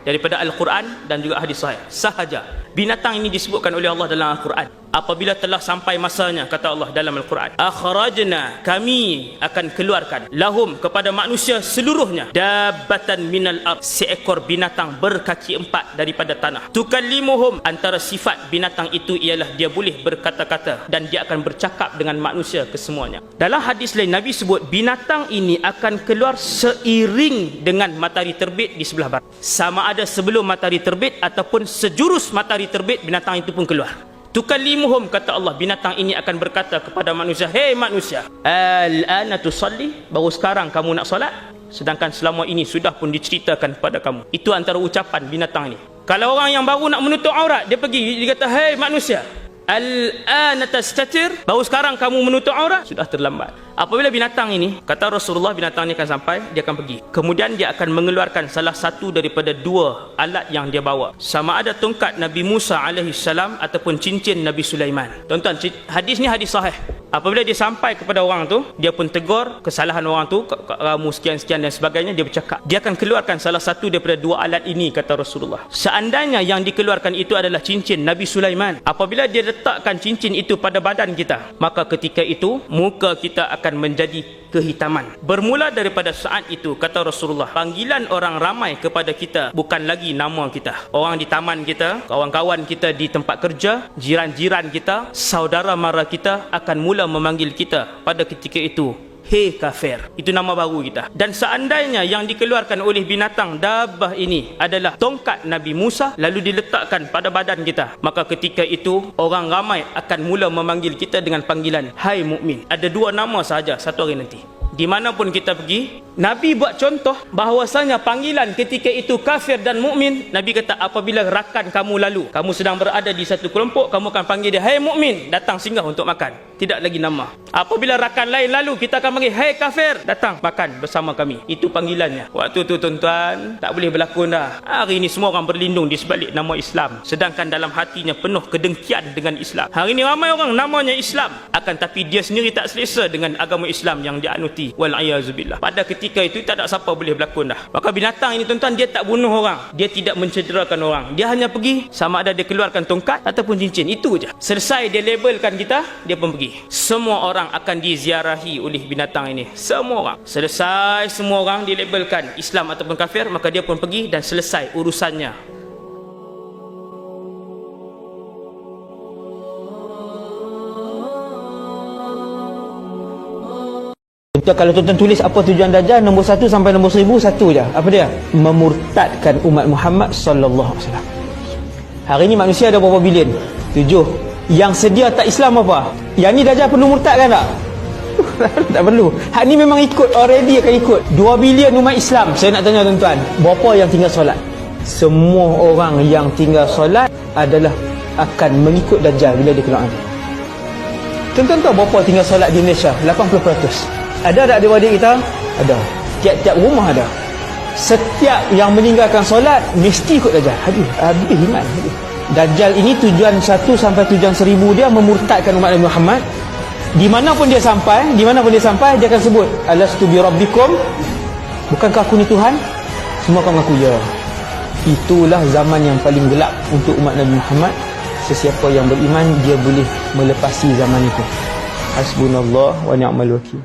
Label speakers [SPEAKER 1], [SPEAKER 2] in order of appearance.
[SPEAKER 1] daripada Al-Quran dan juga hadis sahih. Sahaja binatang ini disebutkan oleh Allah dalam Al-Quran. Apabila telah sampai masanya, kata Allah dalam Al-Quran, akhrajna, kami akan keluarkan, lahum, kepada manusia seluruhnya, dabbatan minal ard, seekor binatang berkaki empat daripada tanah. Tukallimuhum, antara sifat binatang itu ialah dia boleh berkata-kata dan dia akan bercakap dengan manusia kesemuanya. Dalam hadis lain Nabi sebut binatang ini akan keluar seiring dengan matahari terbit di sebelah barat. Sama ada sebelum matahari terbit ataupun sejurus matahari terbit, binatang itu pun keluar. Tukallimuhum, kata Allah, binatang ini akan berkata kepada manusia, hei manusia, al-ana tusalli, baru sekarang kamu nak solat, sedangkan selama ini sudah pun diceritakan kepada kamu. Itu antara ucapan binatang ini. Kalau orang yang baru nak menutup aurat, dia pergi, dia kata, hei manusia, al-ana tastatir, baru sekarang kamu menutup aurat, sudah terlambat. Apabila binatang ini, kata Rasulullah, binatang ini akan sampai, dia akan pergi. Kemudian dia akan mengeluarkan salah satu daripada dua alat yang dia bawa. Sama ada tongkat Nabi Musa AS ataupun cincin Nabi Sulaiman. Tuan-tuan, hadis ni hadis sahih. Apabila dia sampai kepada orang tu, dia pun tegur kesalahan orang tu, kamu sekian-sekian dan sebagainya, dia bercakap. Dia akan keluarkan salah satu daripada dua alat ini, kata Rasulullah. Seandainya yang dikeluarkan itu adalah cincin Nabi Sulaiman, apabila dia letakkan cincin itu pada badan kita, maka ketika itu muka kita akan menjadi kehitaman. Bermula daripada saat itu, kata Rasulullah, panggilan orang ramai kepada kita bukan lagi nama kita. Orang di taman kita, kawan-kawan kita di tempat kerja, jiran-jiran kita, saudara mara kita akan mula memanggil kita pada ketika itu, hei kafir. Itu nama baru kita. Dan seandainya yang dikeluarkan oleh binatang dabbah ini adalah tongkat Nabi Musa, lalu diletakkan pada badan kita, maka ketika itu orang ramai akan mula memanggil kita dengan panggilan, hai mukmin. Ada dua nama sahaja satu hari nanti. Di mana pun kita pergi, Nabi buat contoh bahawasanya panggilan ketika itu kafir dan mukmin. Nabi kata, apabila rakan kamu lalu, kamu sedang berada di satu kelompok, kamu akan panggil dia, hai mukmin, datang singgah untuk makan. Tidak lagi nama. Apabila rakan lain lalu, kita akan panggil, hai kafir, datang makan bersama kami. Itu panggilannya. Waktu tu tuan-tuan, tak boleh berlakon dah. Hari ini semua orang berlindung di sebalik nama Islam, sedangkan dalam hatinya penuh kedengkian dengan Islam. Hari ini ramai orang namanya Islam, akan tapi dia sendiri tak selesa dengan agama Islam yang dia anuti. Wal'ayazubillah. Pada ketika itu tak ada siapa boleh berlakon dah. Maka binatang ini tuan-tuan, dia tak bunuh orang, dia tidak mencederakan orang, dia hanya pergi, sama ada dia keluarkan tongkat ataupun cincin, itu je. Selesai dia labelkan kita, dia pun pergi. Semua orang akan diziarahi oleh binatang ini. Semua orang. Selesai semua orang dilabelkan Islam ataupun kafir, maka dia pun pergi dan selesai urusannya. Kalau tuan-tuan tulis apa tujuan Dajjal, nombor 1 sampai nombor 1000, satu je. Apa dia? Memurtadkan umat Muhammad sallallahu alaihi wasallam. Hari ini manusia ada berapa bilion? 7. Yang sedia tak Islam apa? Yang ni Dajjal perlu murtadkan tak? Tak perlu. Hak ni memang ikut, already akan ikut. 2 bilion umat Islam. Saya nak tanya tuan-tuan, berapa yang tinggal solat? Semua orang yang tinggal solat adalah akan mengikut Dajjal bila dia keluar nanti. Tuan-tuan tahu berapa tinggal solat di Malaysia? 80%. Ada tak adik-adik kita? Ada. Tiap-tiap rumah ada. Setiap yang meninggalkan solat mesti ikut Dajjal. Habis iman. Dajjal ini tujuan 1 sampai tujuan 1000 dia memurtadkan umat Nabi Muhammad. Di mana pun dia sampai, dia akan sebut, alastu bi rabbikum, bukankah aku ni Tuhan? Semua akan mengaku ya. Itulah zaman yang paling gelap untuk umat Nabi Muhammad. Sesiapa yang beriman, dia boleh melepasi zaman itu. Hasbunallah wa ni'mal wakil.